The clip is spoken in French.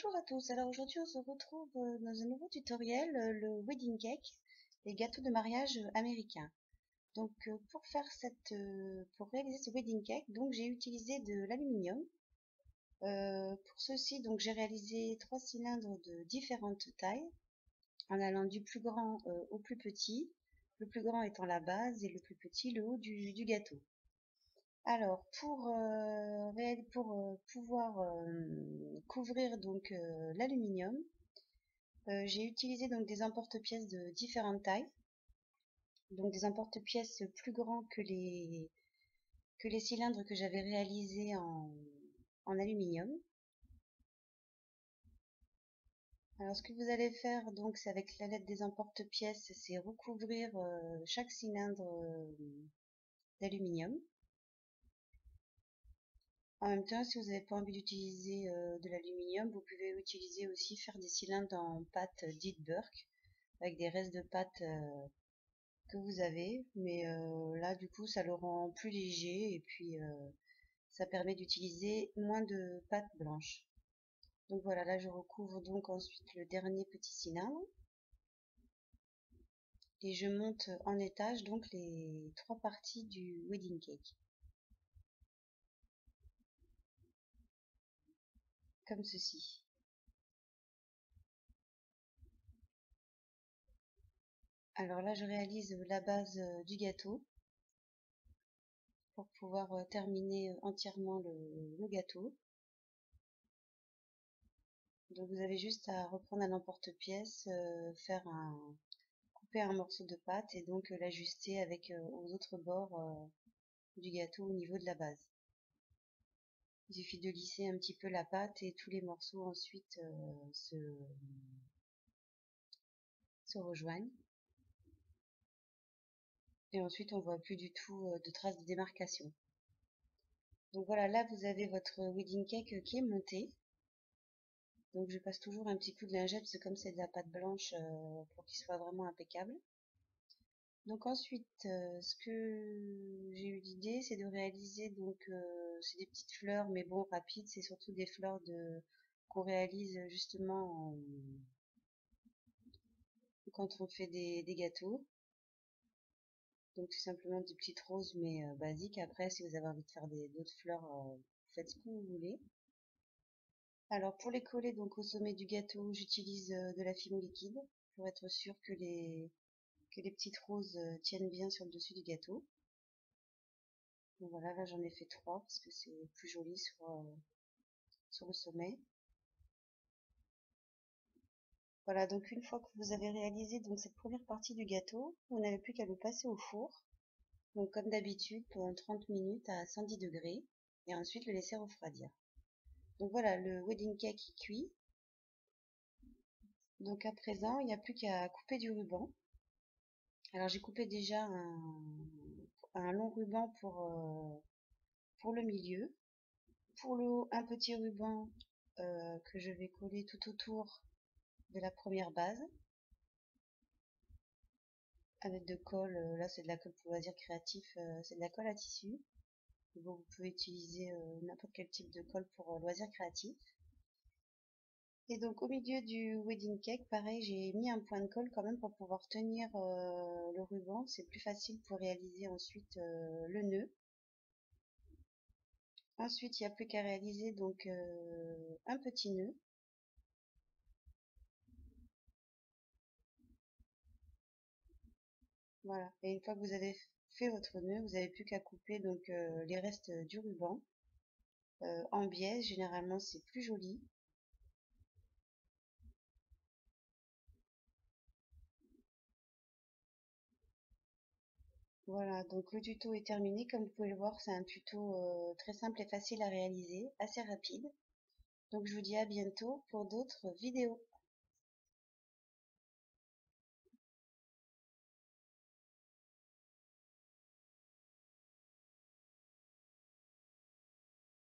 Bonjour à tous, alors aujourd'hui on se retrouve dans un nouveau tutoriel, le wedding cake, les gâteaux de mariage américains. Donc pour réaliser ce wedding cake, donc j'ai utilisé de l'aluminium. Pour ceci, donc j'ai réalisé 3 cylindres de différentes tailles, en allant du plus grand au plus petit, le plus grand étant la base et le plus petit le haut du gâteau. Alors, pour pouvoir couvrir donc l'aluminium, j'ai utilisé donc des emporte-pièces de différentes tailles, donc des emporte-pièces plus grands que les cylindres que j'avais réalisés en aluminium. Alors, ce que vous allez faire donc, c'est avec la l'aide des emporte-pièces, c'est recouvrir chaque cylindre d'aluminium. En même temps, si vous n'avez pas envie d'utiliser de l'aluminium, vous pouvez utiliser aussi faire des cylindres en pâte dite Burke, avec des restes de pâte que vous avez. Mais là, du coup, ça le rend plus léger et puis ça permet d'utiliser moins de pâte blanche. Donc voilà, là je recouvre donc ensuite le dernier petit cylindre. Et je monte en étage donc les 3 parties du wedding cake. Comme ceci. Alors là, je réalise la base du gâteau pour pouvoir terminer entièrement le gâteau. Donc vous avez juste à reprendre un emporte-pièce, couper un morceau de pâte et donc l'ajuster avec aux autres bords du gâteau au niveau de la base. Il suffit de lisser un petit peu la pâte et tous les morceaux ensuite se rejoignent. Et ensuite on voit plus du tout de traces de démarcation. Donc voilà, là vous avez votre wedding cake qui est monté. Donc je passe toujours un petit coup de lingette, parce que comme c'est de la pâte blanche, pour qu'il soit vraiment impeccable. Donc ensuite, ce que j'ai eu l'idée, c'est de réaliser donc c'est des petites fleurs, mais bon rapides, c'est surtout des fleurs qu'on réalise justement quand on fait des gâteaux. Donc tout simplement des petites roses mais basiques. Après, si vous avez envie de faire d'autres fleurs, vous faites ce que vous voulez. Alors pour les coller donc au sommet du gâteau, j'utilise de la fime liquide pour être sûr que les petites roses tiennent bien sur le dessus du gâteau. Donc voilà, là j'en ai fait 3 parce que c'est plus joli sur le sommet. Voilà, donc une fois que vous avez réalisé donc cette première partie du gâteau, vous n'avez plus qu'à le passer au four. Donc comme d'habitude pendant 30 minutes à 110 degrés et ensuite le laisser refroidir. Donc voilà, le wedding cake est cuit. Donc à présent, il n'y a plus qu'à couper du ruban. Alors j'ai coupé déjà un long ruban pour le milieu. Pour le haut, un petit ruban que je vais coller tout autour de la première base. Avec de colle, là c'est de la colle pour loisir créatif, c'est de la colle à tissu. Bon, vous pouvez utiliser n'importe quel type de colle pour loisir créatif. Et donc au milieu du wedding cake, pareil, j'ai mis un point de colle quand même pour pouvoir tenir le ruban. C'est plus facile pour réaliser ensuite le nœud. Ensuite, il n'y a plus qu'à réaliser donc un petit nœud. Voilà. Et une fois que vous avez fait votre nœud, vous n'avez plus qu'à couper donc les restes du ruban en biais. Généralement, c'est plus joli. Voilà, donc le tuto est terminé. Comme vous pouvez le voir, c'est un tuto très simple et facile à réaliser, assez rapide. Donc je vous dis à bientôt pour d'autres vidéos.